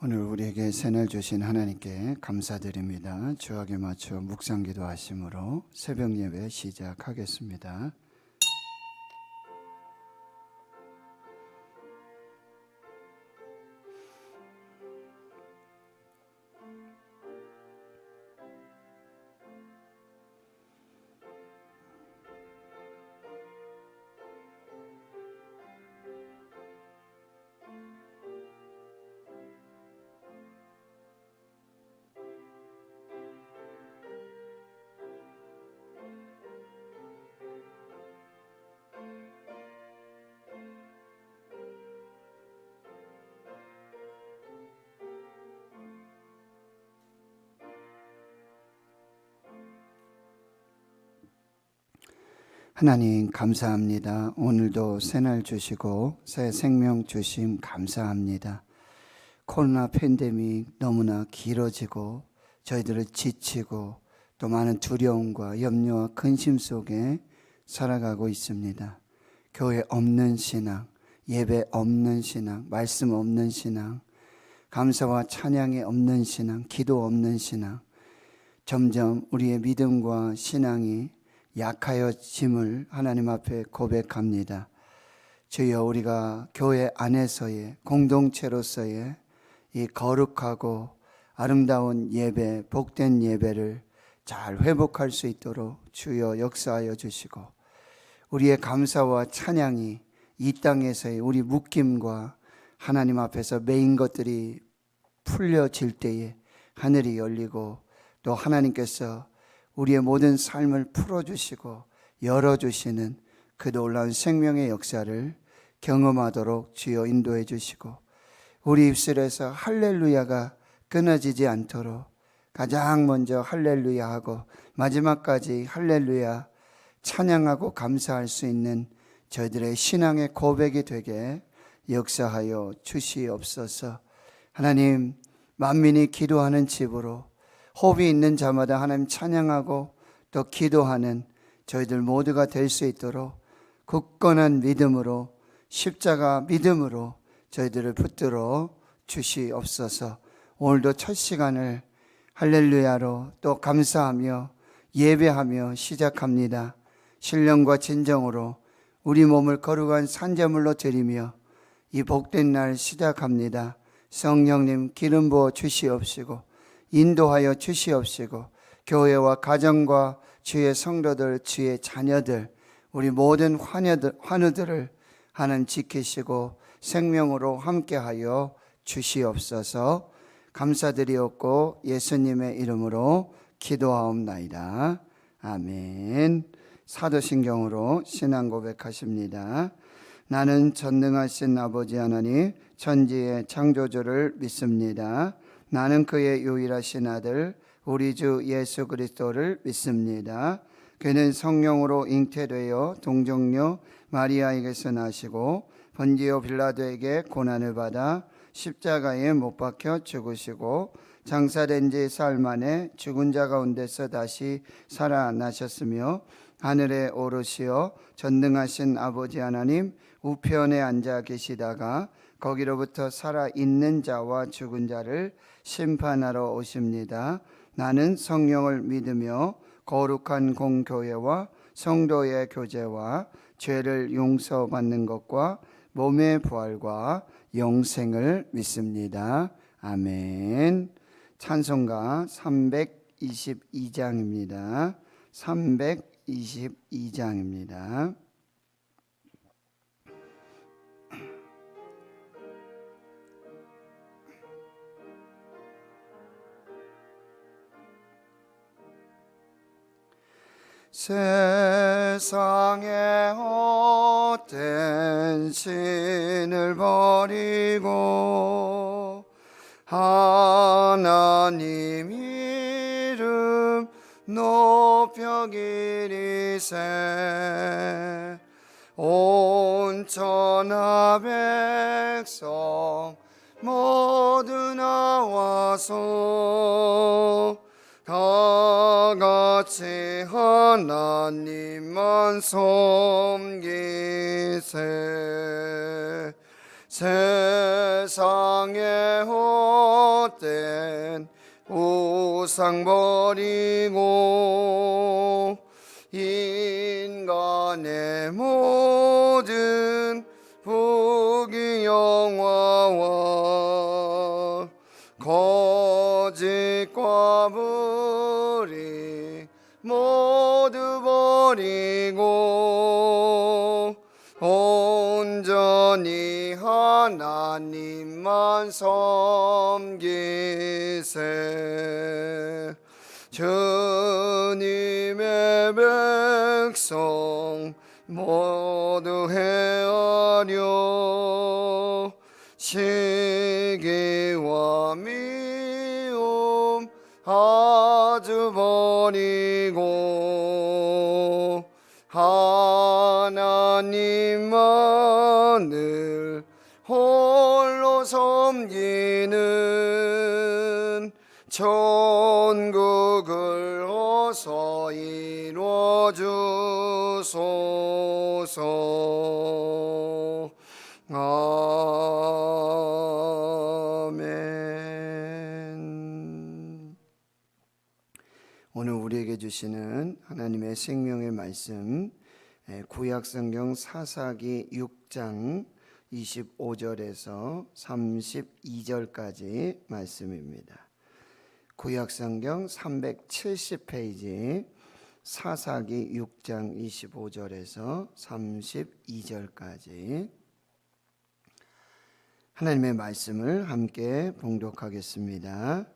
오늘 우리에게 새날 주신 하나님께 감사드립니다. 주악에 맞춰 묵상기도 하심으로 새벽 예배 시작하겠습니다. 하나님 감사합니다. 오늘도 새날 주시고 새 생명 주심 감사합니다. 코로나 팬데믹 너무나 길어지고 저희들을 지치고 또 많은 두려움과 염려와 근심 속에 살아가고 있습니다. 교회 없는 신앙, 예배 없는 신앙, 말씀 없는 신앙, 감사와 찬양이 없는 신앙, 기도 없는 신앙, 점점 우리의 믿음과 신앙이 약하여짐을 하나님 앞에 고백합니다. 주여, 우리가 교회 안에서의 공동체로서의 이 거룩하고 아름다운 예배, 복된 예배를 잘 회복할 수 있도록 주여 역사하여 주시고, 우리의 감사와 찬양이 이 땅에서의 우리 묶임과 하나님 앞에서 메인 것들이 풀려질 때에 하늘이 열리고 또 하나님께서 우리의 모든 삶을 풀어주시고 열어주시는 그 놀라운 생명의 역사를 경험하도록 주여 인도해 주시고, 우리 입술에서 할렐루야가 끊어지지 않도록 가장 먼저 할렐루야 하고 마지막까지 할렐루야 찬양하고 감사할 수 있는 저희들의 신앙의 고백이 되게 역사하여 주시옵소서. 하나님, 만민이 기도하는 집으로 호흡이 있는 자마다 하나님 찬양하고 또 기도하는 저희들 모두가 될 수 있도록 굳건한 믿음으로, 십자가 믿음으로 저희들을 붙들어 주시옵소서. 오늘도 첫 시간을 할렐루야로 또 감사하며 예배하며 시작합니다. 신령과 진정으로 우리 몸을 거룩한 산제물로 드리며 이 복된 날 시작합니다. 성령님 기름 부어 주시옵시고 인도하여 주시옵시고, 교회와 가정과 주의 성도들, 주의 자녀들, 우리 모든 환우들을 하나님 지키시고 생명으로 함께하여 주시옵소서. 감사드리옵고 예수님의 이름으로 기도하옵나이다. 아멘. 사도신경으로 신앙 고백하십니다. 나는 전능하신 아버지 하나님 천지의 창조주를 믿습니다. 나는 그의 유일하신 아들 우리 주 예수 그리스도를 믿습니다. 그는 성령으로 잉태되어 동정녀 마리아에게서 나시고 본디오 빌라도에게 고난을 받아 십자가에 못 박혀 죽으시고 장사된 지 사흘 만에 죽은 자 가운데서 다시 살아나셨으며 하늘에 오르시어 전능하신 아버지 하나님 우편에 앉아 계시다가 거기로부터 살아있는 자와 죽은 자를 심판하러 오십니다. 나는 성령을 믿으며 거룩한 공교회와 성도의 교제와 죄를 용서받는 것과 몸의 부활과 영생을 믿습니다. 아멘. 찬송가 322장입니다. 322장입니다. 세상의 헛된 신을 버리고 하나님 이름 높여 기리세. 온 천하 백성 모두 나와서 다 같이 하나님만 섬기세. 세상의 헛된 우상 버리고 인간의 모든 부귀영화와 거짓과 불의 모두 버리고 온전히 하나님만 섬기세. 주님의 백성 모두 헤아려 시기와 미움 아주 버리고 하나님만을 홀로 섬기는 천국을 어서 이루어 주소서. 아멘. 오늘 우리에게 주시는 하나님의 생명의 말씀, 구약성경 사사기 6장 25절에서 32절까지 말씀입니다. 구약성경 370페이지 사사기 6장 25절에서 32절까지 하나님의 말씀을 함께 봉독하겠습니다.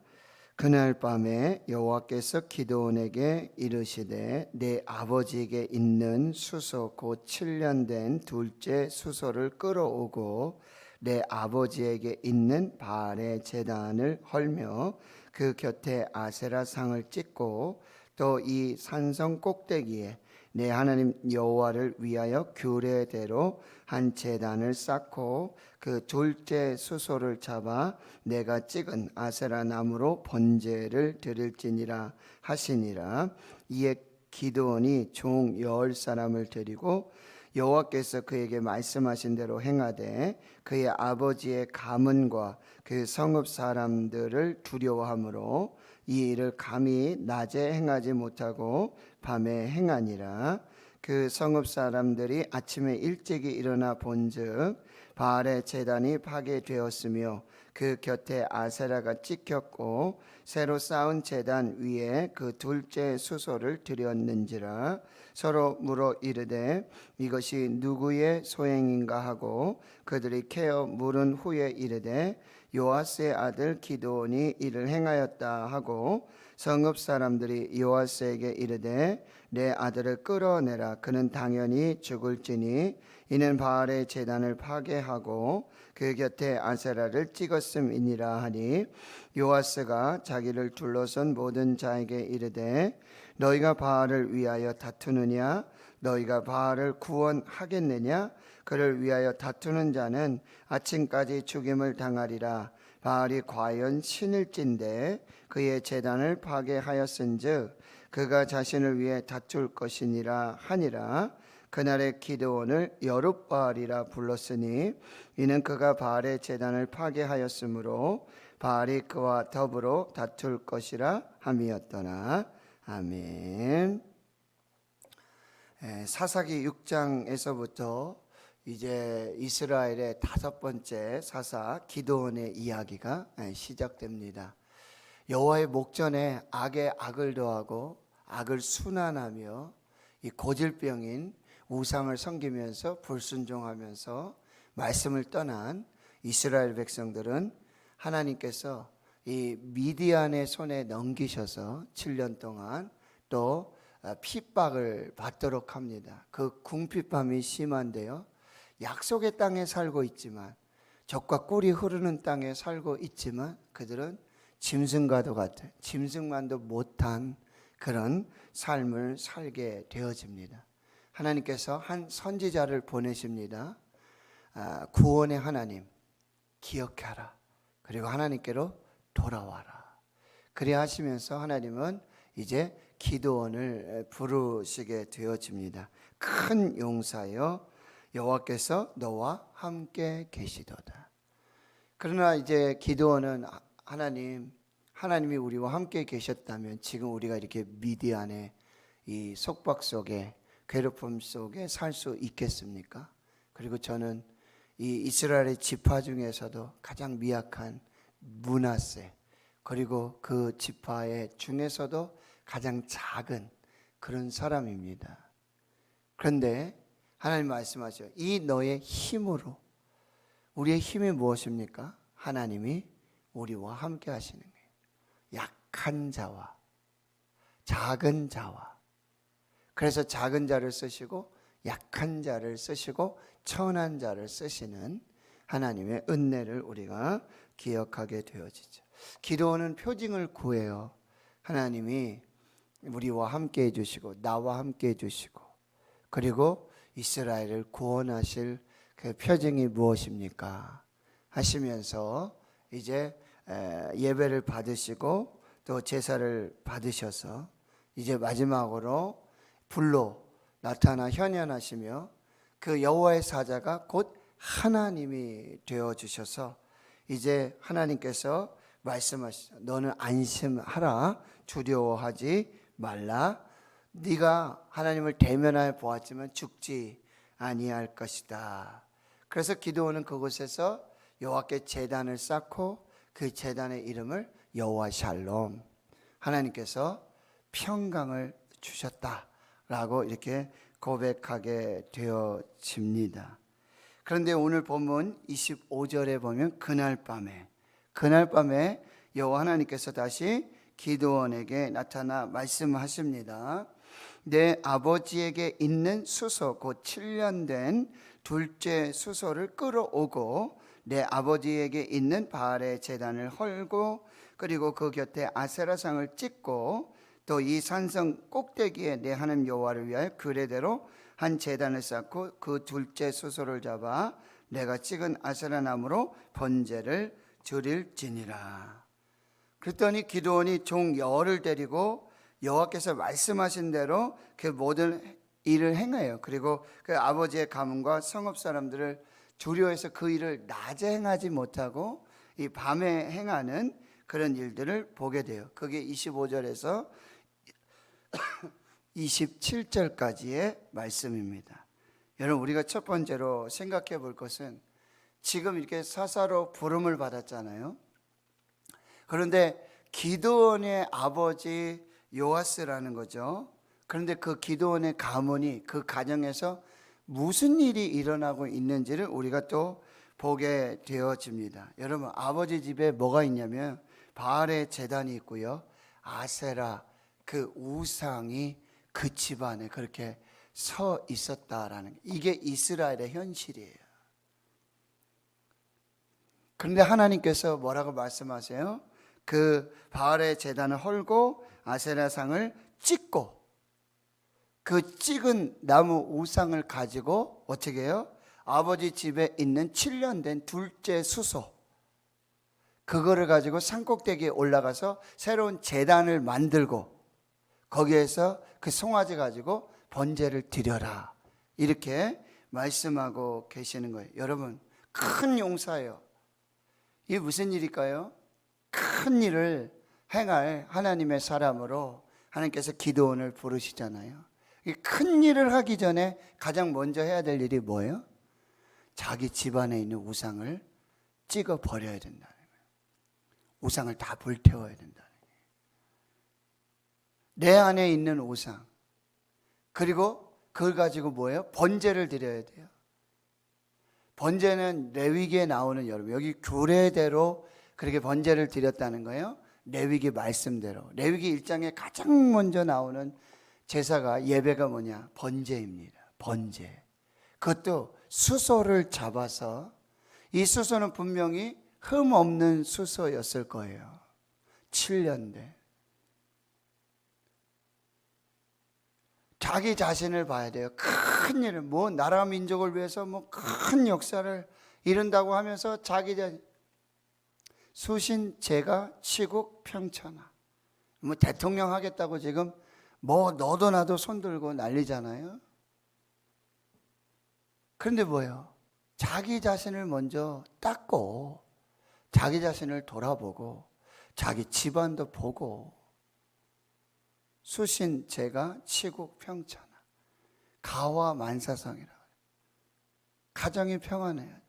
그날 밤에 여호와께서 기드온에게 이르시되 내 아버지에게 있는 수소 곧 7년 된 둘째 수소를 끌어오고 내 아버지에게 있는 바알의 제단을 헐며 그 곁에 아세라 상을 찍고 또 이 산성 꼭대기에 내 하나님 여호와를 위하여 규례대로 한 제단을 쌓고 그 둘째 수소를 잡아 내가 찍은 아세라 나무로 번제를 드릴지니라 하시니라. 이에 기드온이 종 10사람을 데리고 여호와께서 그에게 말씀하신 대로 행하되 그의 아버지의 가문과 그 성읍 사람들을 두려워하므로 이 일을 감히 낮에 행하지 못하고 밤에 행하니라. 그 성읍 사람들이 아침에 일찍이 일어나 본즉 바알의 제단이 파괴되었으며 그 곁에 아세라가 찍혔고 새로 쌓은 제단 위에 그 둘째 수소를 드렸는지라. 서로 물어 이르되 이것이 누구의 소행인가 하고 그들이 캐어 물은 후에 이르되 요아스의 아들 기드온이 이를 행하였다 하고 성읍 사람들이 요아스에게 이르되 내 아들을 끌어내라. 그는 당연히 죽을지니 이는 바알의 제단을 파괴하고 그 곁에 아세라를 찍었음이니라 하니 요아스가 자기를 둘러선 모든 자에게 이르되 너희가 바알을 위하여 다투느냐? 너희가 바알을 구원하겠느냐? 그를 위하여 다투는 자는 아침까지 죽임을 당하리라. 바알이 과연 신일진데 그의 제단을 파괴하였은즉 그가 자신을 위해 다툴 것이니라 하니라. 그날의 기드온을 여룹바알이라 불렀으니 이는 그가 바알의 제단을 파괴하였으므로 바알이 그와 더불어 다툴 것이라 함이었더라. 아멘. 사사기 6장에서부터 이제 이스라엘의 5번째 사사 기드온의 이야기가 시작됩니다. 여호와의 목전에 악에 악을 더하고 악을 순환하며 이 고질병인 우상을 섬기면서 불순종하면서 말씀을 떠난 이스라엘 백성들은 하나님께서 이 미디안의 손에 넘기셔서 7년 동안 또 핍박을 받도록 합니다. 그 궁핍함이 심한데요. 약속의 땅에 살고 있지만 젖과 꿀이 흐르는 땅에 살고 있지만 그들은 짐승과도 같은 짐승만도 못한 그런 삶을 살게 되어집니다. 하나님께서 한 선지자를 보내십니다. 구원의 하나님 기억하라. 그리고 하나님께로 돌아와라. 그래 하시면서 하나님은 이제 기드온을 부르시게 되어집니다. 큰 용사요. 여호와께서 너와 함께 계시도다. 그러나 이제 기드온은 하나님이 우리와 함께 계셨다면 지금 우리가 이렇게 미디안의 이 속박 속에 괴롭힘 속에 살 수 있겠습니까? 그리고 저는 이 이스라엘의 지파 중에서도 가장 미약한 므낫세, 그리고 그 지파의 중에서도 가장 작은 그런 사람입니다. 그런데 하나님 말씀하셔요. 이 너의 힘으로, 우리의 힘이 무엇입니까? 하나님이 우리와 함께 하시는 거예요. 약한 자와 작은 자와. 그래서 작은 자를 쓰시고 약한 자를 쓰시고 천한 자를 쓰시는 하나님의 은혜를 우리가 기억하게 되어지죠. 기도는 표징을 구해요. 하나님이 우리와 함께 해주시고 나와 함께 해주시고, 그리고 이스라엘을 구원하실 그 표징이 무엇입니까? 하시면서 이제 예배를 받으시고 또 제사를 받으셔서 이제 마지막으로 불로 나타나 현현하시며 그 여호와의 사자가 곧 하나님이 되어 주셔서 이제 하나님께서 말씀하시죠. 너는 안심하라, 두려워하지 말라. 네가 하나님을 대면하여 보았지만 죽지 아니할 것이다. 그래서 기드온은 그곳에서 여호와께 제단을 쌓고 그 제단의 이름을 여호와 샬롬, 하나님께서 평강을 주셨다라고 이렇게 고백하게 되어집니다. 그런데 오늘 본문 25절에 보면 그날 밤에 여호와 하나님께서 다시 기드온에게 나타나 말씀하십니다. 내 아버지에게 있는 수소 곧 7년 된 둘째 수소를 끌어오고 내 아버지에게 있는 바알의 제단을 헐고 그리고 그 곁에 아세라상을 찍고 또 이 산성 꼭대기에 내 하나님 여호와를 위하여 그레대로 한 제단을 쌓고 그 둘째 수소를 잡아 내가 찍은 아세라 나무로 번제를 드릴지니라. 그랬더니 기드온이 종 여호를 데리고 여호와께서 말씀하신 대로 그 모든 일을 행해요. 그리고 그 아버지의 가문과 성읍 사람들을 두려워해서 그 일을 낮에 행하지 못하고 이 밤에 행하는 그런 일들을 보게 돼요. 그게 25절에서 27절까지의 말씀입니다. 여러분, 우리가 첫 번째로 생각해 볼 것은 지금 이렇게 사사로 부름을 받았잖아요. 그런데 기드온의 아버지 요아스라는 거죠. 그런데 그 기드온의 가문이 그 가정에서 무슨 일이 일어나고 있는지를 우리가 또 보게 되어집니다. 여러분, 아버지 집에 뭐가 있냐면 바알의 제단이 있고요, 아세라 그 우상이 그 집안에 그렇게 서 있었다라는, 이게 이스라엘의 현실이에요. 그런데 하나님께서 뭐라고 말씀하세요? 그 바알의 제단을 헐고 아세라상을 찍고 그 찍은 나무 우상을 가지고 어떻게 해요? 아버지 집에 있는 7년 된 둘째 수소, 그거를 가지고 산꼭대기에 올라가서 새로운 제단을 만들고 거기에서 그 송아지 가지고 번제를 드려라, 이렇게 말씀하고 계시는 거예요. 여러분, 큰 용사예요. 이게 무슨 일일까요? 큰 일을 행할 하나님의 사람으로 하나님께서 기드온을 부르시잖아요. 이 큰 일을 하기 전에 가장 먼저 해야 될 일이 뭐예요? 자기 집안에 있는 우상을 찍어 버려야 된다는 거예요. 우상을 다 불태워야 된다는 거예요. 내 안에 있는 우상, 그리고 그걸 가지고 뭐예요? 번제를 드려야 돼요. 번제는 레위기에 나오는, 여러분 여기 규례대로 그렇게 번제를 드렸다는 거예요. 레위기 말씀대로. 레위기 1장에 가장 먼저 나오는 제사가, 예배가 뭐냐? 번제입니다. 번제. 그것도 수소를 잡아서, 이 수소는 분명히 흠 없는 수소였을 거예요. 7년 돼. 자기 자신을 봐야 돼요. 큰 일을, 뭐 나라 민족을 위해서 뭐 큰 역사를 이룬다고 하면서 자기 자신, 수신 제가 치국 평천하, 뭐 대통령 하겠다고 지금 뭐 너도 나도 손 들고 난리잖아요. 그런데 뭐예요? 자기 자신을 먼저 닦고 자기 자신을 돌아보고 자기 집안도 보고 수신 제가 치국 평천하 가와 만사성이라 가정이 평안해야 돼.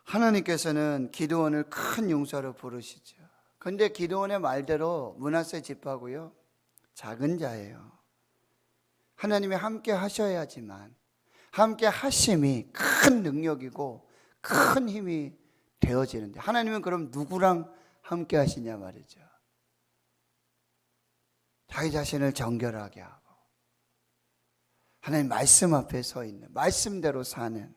하나님께서는 기드온을 큰 용사로 부르시죠. 그런데 기드온의 말대로 므낫세 지파고요, 작은 자예요. 하나님이 함께 하셔야지만 함께 하심이 큰 능력이고 큰 힘이 되어지는데, 하나님은 그럼 누구랑 함께 하시냐 말이죠. 자기 자신을 정결하게 하고 하나님 말씀 앞에 서 있는, 말씀대로 사는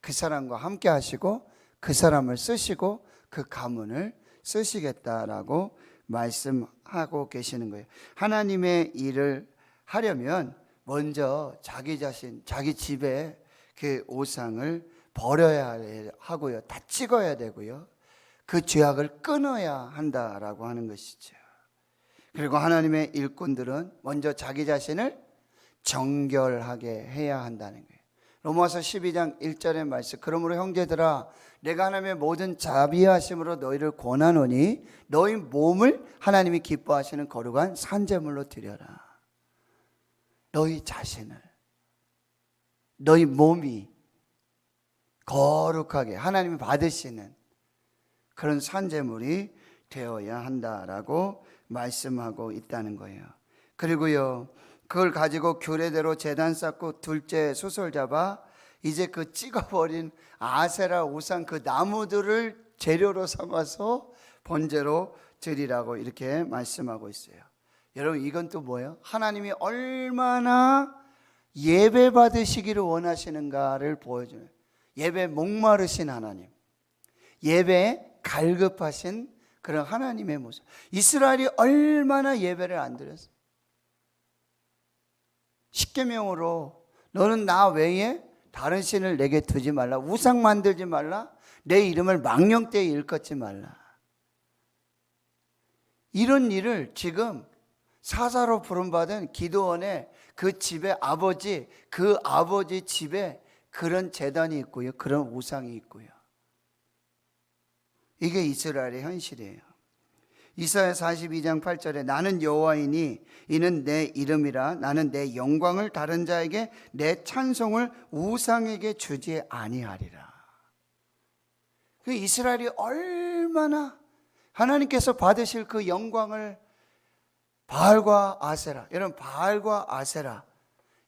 그 사람과 함께 하시고 그 사람을 쓰시고 그 가문을 쓰시겠다라고 말씀하고 계시는 거예요. 하나님의 일을 하려면 먼저 자기 자신, 자기 집에 그 오상을 버려야 하고요, 다 찍어야 되고요, 그 죄악을 끊어야 한다라고 하는 것이죠. 그리고 하나님의 일꾼들은 먼저 자기 자신을 정결하게 해야 한다는 거예요. 로마서 12장 1절의 말씀, 그러므로 형제들아 내가 하나님의 모든 자비하심으로 너희를 권하노니 너희 몸을 하나님이 기뻐하시는 거룩한 산제물로 드려라. 너희 자신을, 너희 몸이 거룩하게 하나님이 받으시는 그런 산제물이 되어야 한다라고 말씀하고 있다는 거예요. 그리고요, 그걸 가지고 규례대로 제단 쌓고 둘째 솥을 잡아 이제 그 찍어버린 아세라 우상 그 나무들을 재료로 삼아서 번제로 드리라고 이렇게 말씀하고 있어요. 여러분, 이건 또 뭐예요? 하나님이 얼마나 예배 받으시기를 원하시는가를 보여주는, 예배 목마르신 하나님, 예배에 갈급하신 그런 하나님의 모습. 이스라엘이 얼마나 예배를 안 드렸어요. 십계명으로 너는 나 외에 다른 신을 내게 두지 말라, 우상 만들지 말라, 내 이름을 망령되이 일컫지 말라. 이런 일을 지금 사사로 부름받은 기드온의 그 집의 아버지, 그 아버지 집에 그런 제단이 있고요, 그런 우상이 있고요. 이게 이스라엘의 현실이에요. 이사야 42장 8절에 나는 여호와이니 이는 내 이름이라 나는 내 영광을 다른 자에게 내 찬송을 우상에게 주지 아니하리라. 그 이스라엘이 얼마나 하나님께서 받으실 그 영광을 바알과 아세라, 여러분 바알과 아세라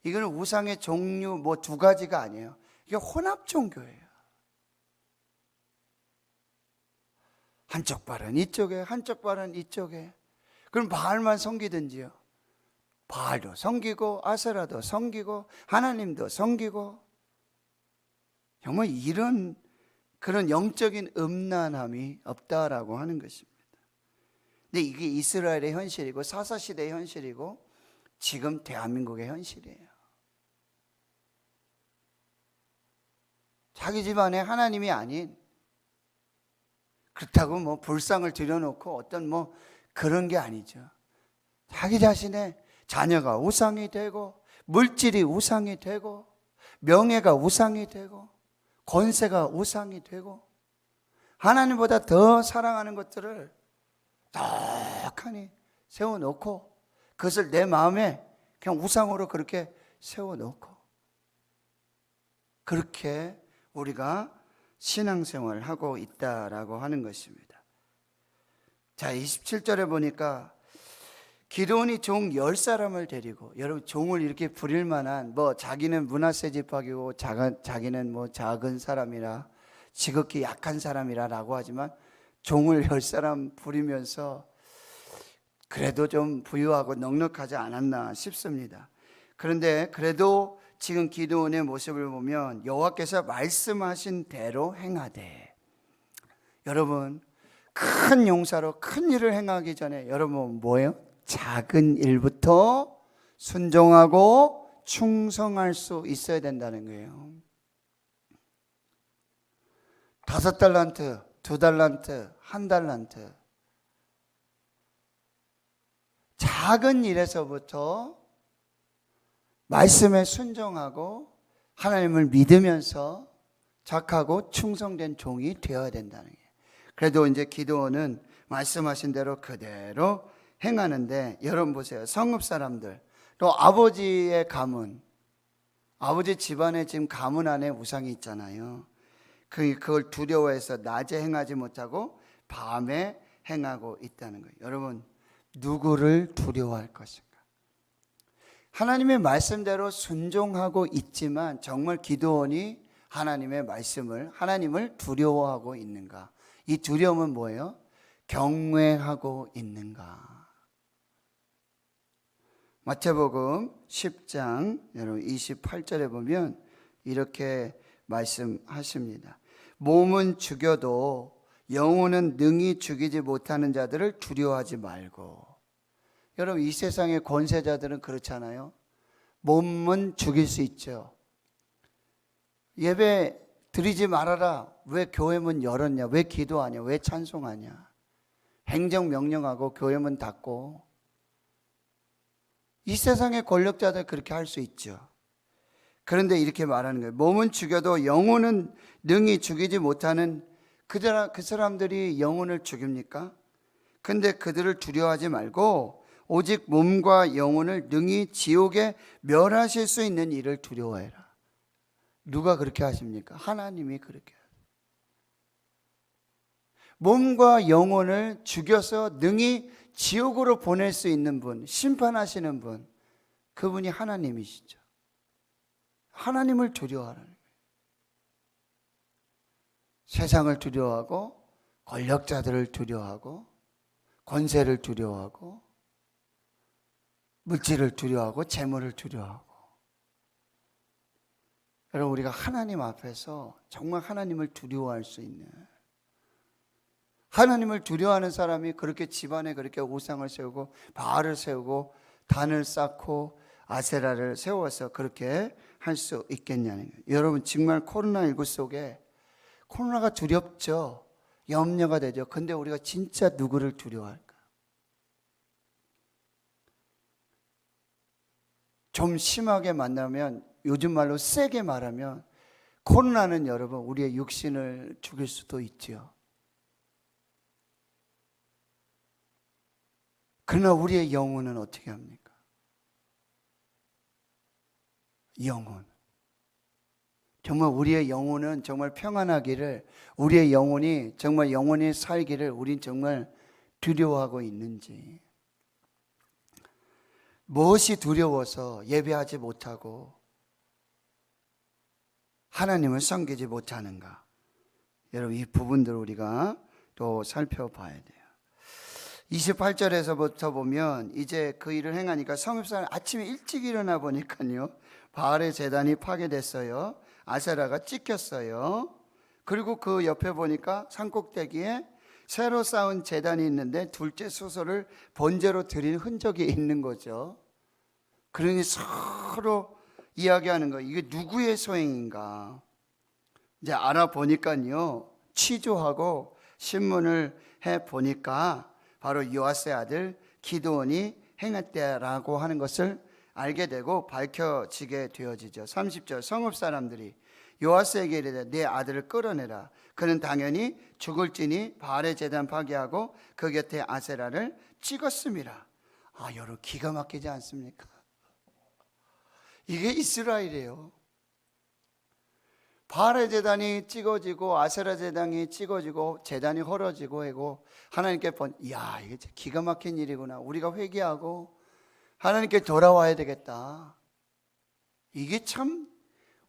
이거는 우상의 종류 뭐 두 가지가 아니에요. 이게 혼합 종교예요. 한쪽 발은 이쪽에 한쪽 발은 이쪽에. 그럼 바알만 섬기든지요, 바알도 섬기고 아세라도 섬기고 하나님도 섬기고, 정말 이런 그런 영적인 음란함이 없다라고 하는 것입니다. 근데 이게 이스라엘의 현실이고 사사시대의 현실이고 지금 대한민국의 현실이에요. 자기 집안에 하나님이 아닌, 그렇다고 뭐 불상을 들여놓고 어떤 뭐 그런 게 아니죠. 자기 자신의 자녀가 우상이 되고 물질이 우상이 되고 명예가 우상이 되고 권세가 우상이 되고 하나님보다 더 사랑하는 것들을 떡하니 세워놓고 그것을 내 마음에 그냥 우상으로 그렇게 세워놓고, 그렇게 우리가 신앙생활을 하고 있다라고 하는 것입니다. 자, 27절에 보니까 기드온이 종 10사람을 데리고, 여러분 종을 이렇게 부릴 만한, 뭐 자기는 므낫세 지파이고 자기는 뭐 작은 사람이라 지극히 약한 사람이라라고 하지만 종을 10사람 부리면서 그래도 좀 부유하고 넉넉하지 않았나 싶습니다. 그런데 그래도 지금 기드온의 모습을 보면 여호와께서 말씀하신 대로 행하되, 여러분 큰 용사로 큰 일을 행하기 전에 여러분 뭐예요? 작은 일부터 순종하고 충성할 수 있어야 된다는 거예요. 5달란트, 2달란트, 1달란트, 작은 일에서부터 말씀에 순종하고 하나님을 믿으면서 착하고 충성된 종이 되어야 된다는 거예요. 그래도 이제 기도원은 말씀하신 대로 그대로 행하는데, 여러분 보세요. 성읍 사람들, 또 아버지의 가문, 아버지 집안에 지금 가문 안에 우상이 있잖아요. 그걸 두려워해서 낮에 행하지 못하고 밤에 행하고 있다는 거예요. 여러분, 누구를 두려워할 것인가? 하나님의 말씀대로 순종하고 있지만 정말 기도원이 하나님의 말씀을, 하나님을 두려워하고 있는가? 이 두려움은 뭐예요? 경외하고 있는가? 마태복음 10장 여러분 28절에 보면 이렇게 말씀하십니다. 몸은 죽여도 영혼은 능히 죽이지 못하는 자들을 두려워하지 말고. 여러분, 이 세상의 권세자들은 그렇잖아요. 몸은 죽일 수 있죠. 예배 드리지 말아라. 왜 교회 문 열었냐? 왜 기도하냐? 왜 찬송하냐? 행정명령하고 교회 문 닫고. 이 세상의 권력자들 그렇게 할 수 있죠. 그런데 이렇게 말하는 거예요. 몸은 죽여도 영혼은 능히 죽이지 못하는 그 사람들이 영혼을 죽입니까? 근데 그들을 두려워하지 말고 오직 몸과 영혼을 능히 지옥에 멸하실 수 있는 일을 두려워해라. 누가 그렇게 하십니까? 하나님이 그렇게 해요. 몸과 영혼을 죽여서 능히 지옥으로 보낼 수 있는 분, 심판하시는 분, 그분이 하나님이시죠. 하나님을 두려워하라는 거예요. 세상을 두려워하고 권력자들을 두려워하고 권세를 두려워하고 물질을 두려워하고 재물을 두려워하고. 여러분, 우리가 하나님 앞에서 정말 하나님을 두려워할 수 있는, 하나님을 두려워하는 사람이 그렇게 집안에 그렇게 우상을 세우고 바알을 세우고 단을 쌓고 아세라를 세워서 그렇게 할 수 있겠냐는 거예요. 여러분, 정말 코로나19 속에 코로나가 두렵죠. 염려가 되죠. 근데 우리가 진짜 누구를 두려워할까? 좀 심하게 만나면, 요즘 말로 세게 말하면 코로나는 여러분 우리의 육신을 죽일 수도 있지요. 그러나 우리의 영혼은 어떻게 합니까? 영혼. 정말 우리의 영혼은 정말 평안하기를, 우리의 영혼이 정말 영혼이 살기를 우린 정말 두려워하고 있는지. 무엇이 두려워서 예배하지 못하고 하나님을 섬기지 못하는가? 여러분, 이 부분들을 우리가 또 살펴봐야 돼요. 28절에서부터 보면 이제 그 일을 행하니까 성읍사는 아침에 일찍 일어나 보니까요, 바알의 제단이 파괴됐어요. 아세라가 찍혔어요. 그리고 그 옆에 보니까 산꼭대기에 새로 쌓은 제단이 있는데 둘째 수소를 번제로 드린 흔적이 있는 거죠. 그러니 서로 이야기하는 거예요. 이게 누구의 소행인가? 이제 알아보니까요, 취조하고 신문을 해보니까 바로 요아스의 아들 기드온이 행했다라고 하는 것을 알게 되고 밝혀지게 되어지죠. 30절, 성읍 사람들이 요아스에게 이르되 내 아들을 끌어내라. 그는 당연히 죽을지니 바알의 제단 파괴하고 그 곁에 아세라를 찍었음이라. 아, 여러분, 기가 막히지 않습니까? 이게 이스라엘이에요. 바알의 제단이 찍어지고 아세라 제단이 찍어지고 제단이 헐어지고 하고 하나님께 이야, 이게 기가 막힌 일이구나. 우리가 회개하고 하나님께 돌아와야 되겠다. 이게 참,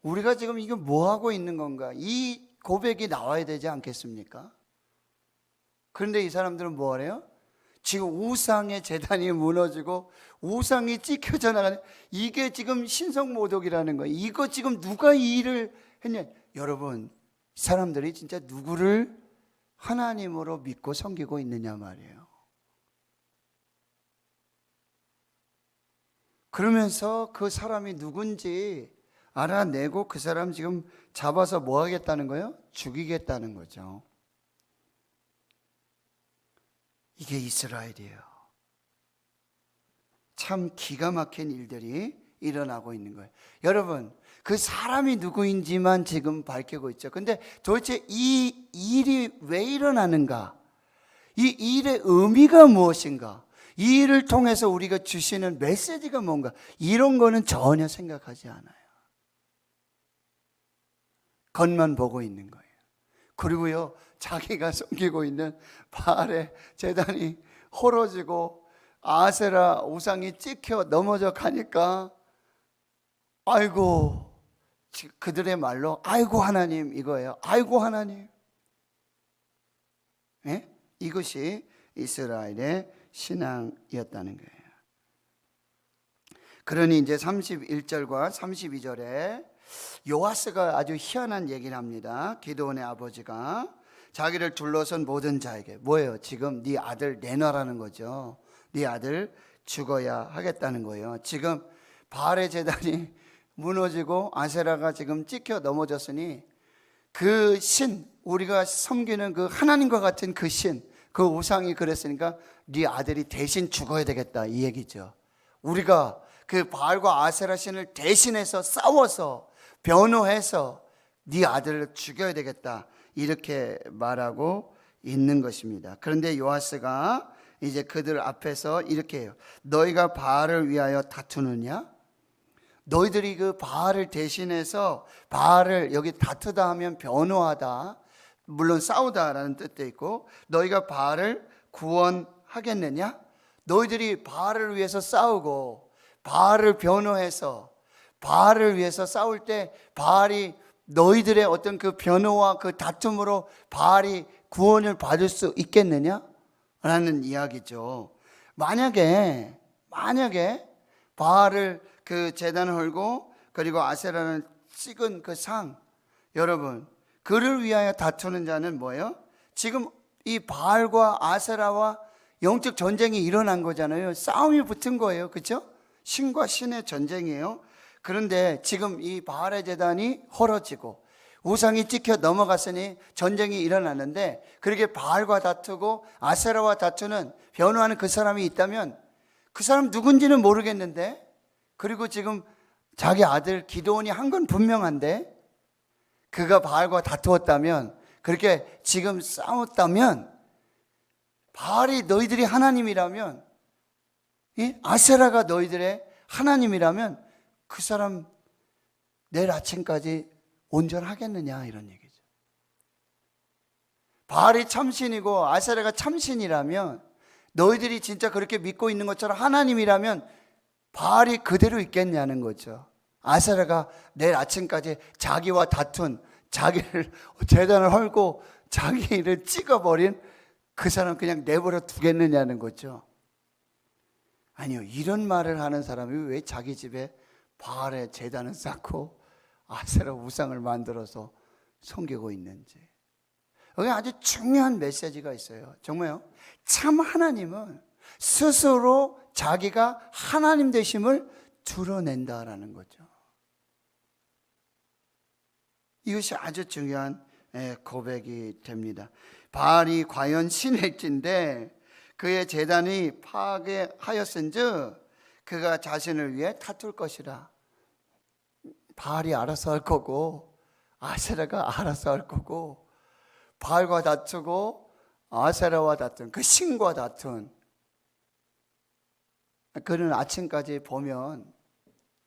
우리가 지금 이거 뭐 하고 있는 건가? 이 고백이 나와야 되지 않겠습니까? 그런데 이 사람들은 뭐 하래요? 지금 우상의 제단이 무너지고 우상이 찢겨져 나가는, 이게 지금 신성모독이라는 거예요. 이거 지금 누가 이 일을 했냐? 여러분, 사람들이 진짜 누구를 하나님으로 믿고 섬기고 있느냐 말이에요. 그러면서 그 사람이 누군지 알아내고 그 사람 지금 잡아서 뭐 하겠다는 거예요? 죽이겠다는 거죠. 이게 이스라엘이에요. 참 기가 막힌 일들이 일어나고 있는 거예요. 여러분, 그 사람이 누구인지만 지금 밝히고 있죠. 근데 도대체 이 일이 왜 일어나는가? 이 일의 의미가 무엇인가? 이 일을 통해서 우리가 주시는 메시지가 뭔가? 이런 거는 전혀 생각하지 않아요. 겉만 보고 있는 거예요. 그리고요, 자기가 섬기고 있는 바알의 제단이 헐어지고 아세라 우상이 찍혀 넘어져 가니까 아이고, 그들의 말로 아이고 하나님 이거예요. 아이고 하나님. 예? 이것이 이스라엘의 신앙이었다는 거예요. 그러니 이제 31절과 32절에 요아스가 아주 희한한 얘기를 합니다. 기드온의 아버지가 자기를 둘러선 모든 자에게 뭐예요? 지금 네 아들 내놔라는 거죠. 네 아들 죽어야 하겠다는 거예요. 지금 바알의 제단이 무너지고 아세라가 지금 찍혀 넘어졌으니 그 신, 우리가 섬기는 그 하나님과 같은 그 신, 그 우상이 그랬으니까 네 아들이 대신 죽어야 되겠다 이 얘기죠. 우리가 그 바알과 아세라 신을 대신해서 싸워서 변호해서 네 아들을 죽여야 되겠다 이렇게 말하고 있는 것입니다. 그런데 요아스가 이제 그들 앞에서 이렇게 해요. 너희가 바알을 위하여 다투느냐? 너희들이 그 바알을 대신해서 바알을 여기 다투다 하면 변호하다, 물론 싸우다라는 뜻도 있고, 너희가 바알을 구원하겠느냐? 너희들이 바알을 위해서 싸우고 바알을 변호해서 바알을 위해서 싸울 때 바알이 너희들의 어떤 그 변호와 그 다툼으로 바알이 구원을 받을 수 있겠느냐? 라는 이야기죠. 만약에 바알을 그 제단을 헐고 그리고 아세라를 찍은 그 상, 여러분 그를 위하여 다투는 자는 뭐예요? 지금 이 바알과 아세라와 영적 전쟁이 일어난 거잖아요. 싸움이 붙은 거예요. 그렇죠? 신과 신의 전쟁이에요. 그런데 지금 이 바알의 제단이 헐어지고 우상이 찍혀 넘어갔으니 전쟁이 일어났는데, 그렇게 바알과 다투고 아세라와 다투는 변호하는 그 사람이 있다면 그 사람 누군지는 모르겠는데, 그리고 지금 자기 아들 기드온이 한 건 분명한데 그가 바알과 다투었다면, 그렇게 지금 싸웠다면, 바알이 너희들이 하나님이라면, 아세라가 너희들의 하나님이라면 그 사람 내일 아침까지 온전하겠느냐 이런 얘기죠. 바알이 참신이고 아세라가 참신이라면, 너희들이 진짜 그렇게 믿고 있는 것처럼 하나님이라면 바알이 그대로 있겠냐는 거죠. 아세라가 내일 아침까지 자기와 다툰, 자기를 제단을 헐고 자기를 찍어버린 그 사람 그냥 내버려 두겠느냐는 거죠. 아니요, 이런 말을 하는 사람이 왜 자기 집에 바알의 제단을 쌓고 아세라 우상을 만들어서 섬기고 있는지. 여기 아주 중요한 메시지가 있어요. 정말요. 참 하나님은 스스로 자기가 하나님 되심을 드러낸다라는 거죠. 이것이 아주 중요한 고백이 됩니다. 바알이 과연 신일진데 그의 제단이 파괴하였은즉 그가 자신을 위해 다툴 것이라. 바알이 알아서 할 거고 아세라가 알아서 할 거고, 바알과 다투고 아세라와 다툰 그 신과 다툰 그는 아침까지 보면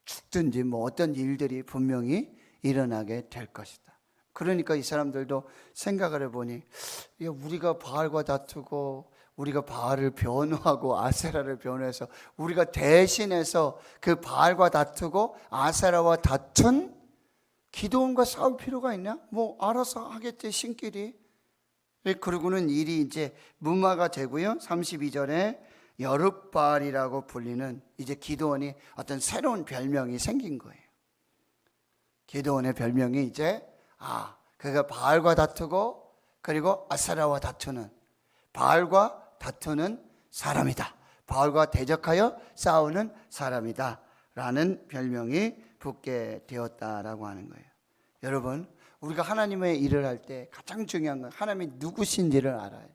죽든지 뭐 어떤 일들이 분명히 일어나게 될 것이다. 그러니까 이 사람들도 생각을 해보니, 우리가 바알과 다투고 우리가 바알을 변호하고 아세라를 변호해서 우리가 대신해서 그 바알과 다투고 아세라와 다툰 기드온과 싸울 필요가 있냐? 뭐 알아서 하겠지 신끼리. 그러고는 일이 이제 무마가 되고요. 32절에 여룹바알이라고 불리는 이제 기드온이 어떤 새로운 별명이 생긴 거예요. 기드온의 별명이 이제 그가 바알과 다투고 그리고 아세라와 다투는, 바알과 다투는 사람이다, 바알과 대적하여 싸우는 사람이다 라는 별명이 붙게 되었다라고 하는 거예요. 여러분, 우리가 하나님의 일을 할 때 가장 중요한 건 하나님이 누구신지를 알아야 돼요.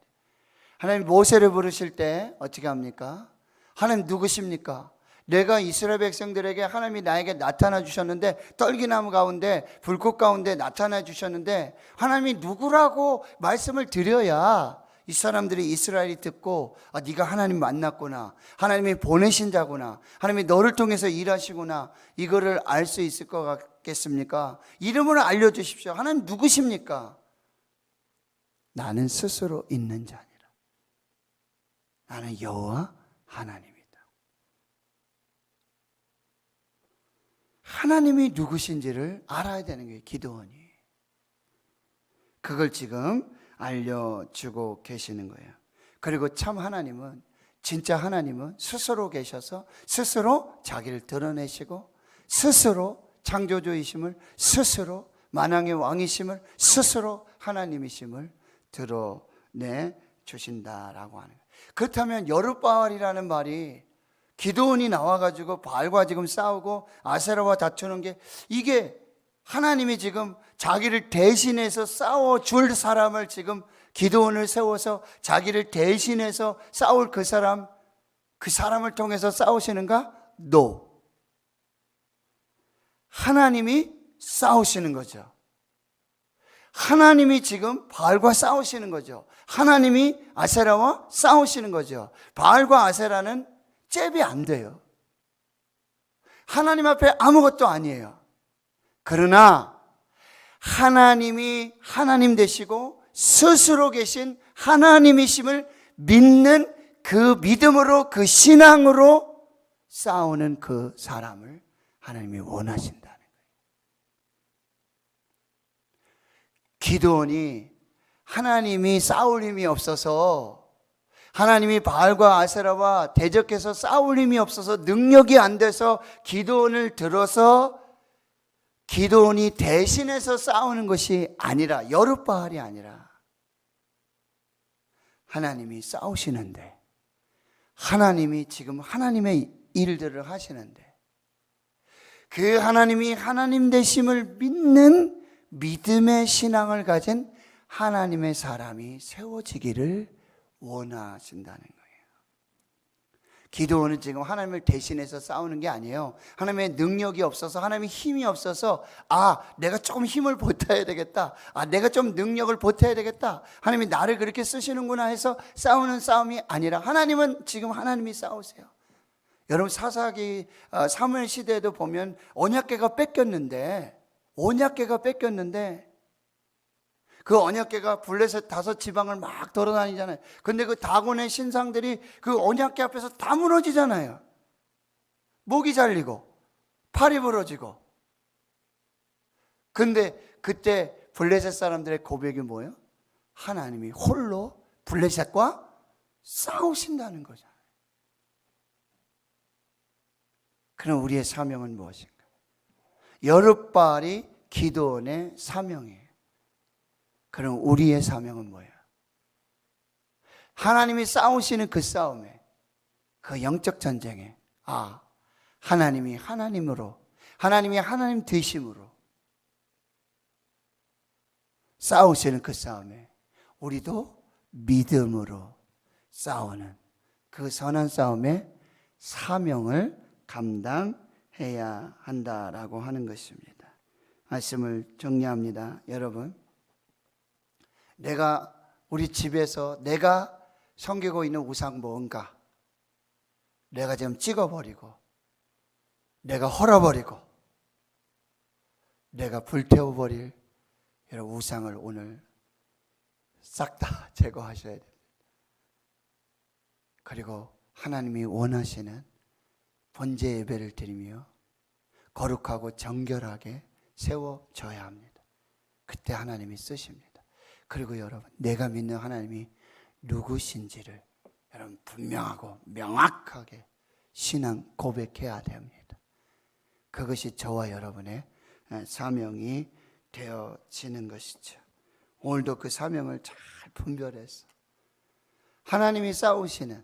하나님 모세를 부르실 때 어떻게 합니까? 하나님 누구십니까? 내가 이스라엘 백성들에게 하나님이 나에게 나타나 주셨는데, 떨기나무 가운데 불꽃 가운데 나타나 주셨는데, 하나님이 누구라고 말씀을 드려야 이 사람들이, 이스라엘이 듣고 네가 하나님 만났구나, 하나님이 보내신 자구나, 하나님이 너를 통해서 일하시구나, 이거를 알 수 있을 것 같겠습니까? 이름을 알려주십시오. 하나님 누구십니까? 나는 스스로 있는 자니라. 나는 여호와 하나님이다. 하나님이 누구신지를 알아야 되는 거예요, 기도원이. 그걸 지금 알려주고 계시는 거예요. 그리고 참 하나님은, 진짜 하나님은 스스로 계셔서 스스로 자기를 드러내시고, 스스로 창조주이심을, 스스로 만왕의 왕이심을, 스스로 하나님이심을 드러내 주신다라고 하는 거예요. 그렇다면 여룻바알이라는 말이, 기드온이 나와가지고 바알과 지금 싸우고 아세라와 다투는 게, 이게 하나님이 지금 자기를 대신해서 싸워줄 사람을, 지금 기드온을 세워서 자기를 대신해서 싸울 그 사람을 통해서 싸우시는가? No. 하나님이 싸우시는 거죠. 하나님이 지금 바알과 싸우시는 거죠. 하나님이 아세라와 싸우시는 거죠. 바알과 아세라는 잽이 안 돼요. 하나님 앞에 아무것도 아니에요. 그러나 하나님이 하나님 되시고 스스로 계신 하나님이심을 믿는 그 믿음으로, 그 신앙으로 싸우는 그 사람을 하나님이 원하신다는 거예요. 기드온이 하나님이 싸울 힘이 없어서, 하나님이 바알과 아세라와 대적해서 싸울 힘이 없어서, 능력이 안 돼서 기드온을 들어서 기드온이 대신해서 싸우는 것이 아니라, 여룻바알이 아니라 하나님이 싸우시는데, 하나님이 지금 하나님의 일들을 하시는데, 그 하나님이 하나님 되심을 믿는 믿음의 신앙을 가진 하나님의 사람이 세워지기를 원하신다는 거예요. 기드온은 지금 하나님을 대신해서 싸우는 게 아니에요. 하나님의 능력이 없어서, 하나님의 힘이 없어서, 내가 조금 힘을 보태야 되겠다, 내가 좀 능력을 보태야 되겠다, 하나님이 나를 그렇게 쓰시는구나 해서 싸우는 싸움이 아니라, 하나님은 지금 하나님이 싸우세요. 여러분, 사사기 사무엘 시대에도 보면 언약궤가 뺏겼는데, 그 언약궤가 블레셋 5지방을 막 돌아다니잖아요. 근데 그 다곤의 신상들이 그 언약궤 앞에서 다 무너지잖아요. 목이 잘리고 팔이 부러지고. 근데 그때 블레셋 사람들의 고백이 뭐예요? 하나님이 홀로 블레셋과 싸우신다는 거잖아요. 그럼 우리의 사명은 무엇인가? 여룻바알이 기드온의 사명이에요. 그럼 우리의 사명은 뭐예요? 하나님이 싸우시는 그 싸움에, 그 영적 전쟁에, 하나님이 하나님으로, 하나님이 하나님 되심으로 싸우시는 그 싸움에 우리도 믿음으로 싸우는 그 선한 싸움의 사명을 감당해야 한다라고 하는 것입니다. 말씀을 정리합니다. 여러분, 우리 집에서 내가 섬기고 있는 우상 뭔가 내가 지금 찍어버리고, 내가 헐어버리고, 내가 불태워버릴 여러분 우상을 오늘 싹 다 제거하셔야 됩니다. 그리고 하나님이 원하시는 번제 예배를 드리며 거룩하고 정결하게 세워져야 합니다. 그때 하나님이 쓰십니다. 그리고 여러분, 내가 믿는 하나님이 누구신지를 여러분 분명하고 명확하게 신앙 고백해야 됩니다. 그것이 저와 여러분의 사명이 되어지는 것이죠. 오늘도 그 사명을 잘 분별해서 하나님이 싸우시는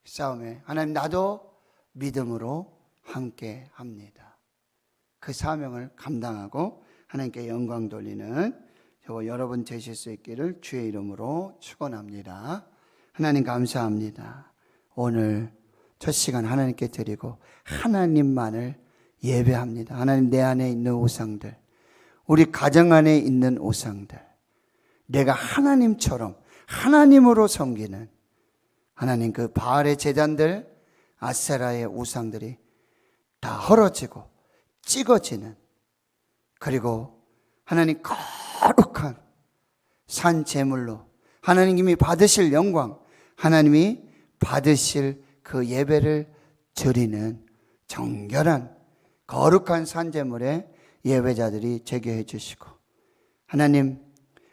싸움에, 하나님 나도 믿음으로 함께 합니다. 그 사명을 감당하고 하나님께 영광 돌리는 저와 여러분 되실 수 있기를 주의 이름으로 축원합니다. 하나님 감사합니다. 오늘 첫 시간 하나님께 드리고 하나님만을 예배합니다. 하나님, 내 안에 있는 우상들, 우리 가정 안에 있는 우상들, 내가 하나님처럼 하나님으로 섬기는 하나님, 그 바알의 제단들, 아세라의 우상들이 다 헐어지고 찍어지는, 그리고 하나님 거룩한 산 제물로 하나님이 받으실 영광, 하나님이 받으실 그 예배를 드리는 정결한 거룩한 산 제물의 예배자들이 되게 해주시고,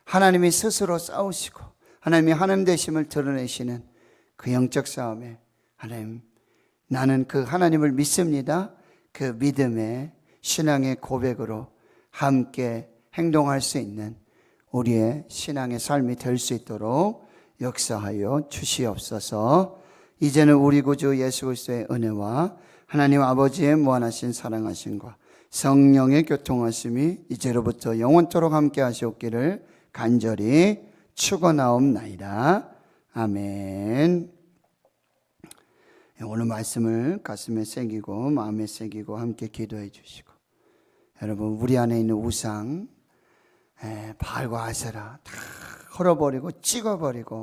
하나님이 스스로 싸우시고 하나님이 하나님 되심을 드러내시는 그 영적 싸움에, 하나님, 나는 그 하나님을 믿습니다, 그 믿음의 신앙의 고백으로 함께 행동할 수 있는 우리의 신앙의 삶이 될 수 있도록 역사하여 주시옵소서. 이제는 우리 구주 예수 그리스도의 은혜와 하나님 아버지의 무한하신 사랑하심과 성령의 교통하심이 이제로부터 영원토록 함께 하시옵기를 간절히 축원하옵나이다. 아멘. 오늘 말씀을 가슴에 새기고 마음에 새기고 함께 기도해 주시고, 여러분, 우리 안에 있는 우상, 바알과 아세라 다 헐어버리고 찍어버리고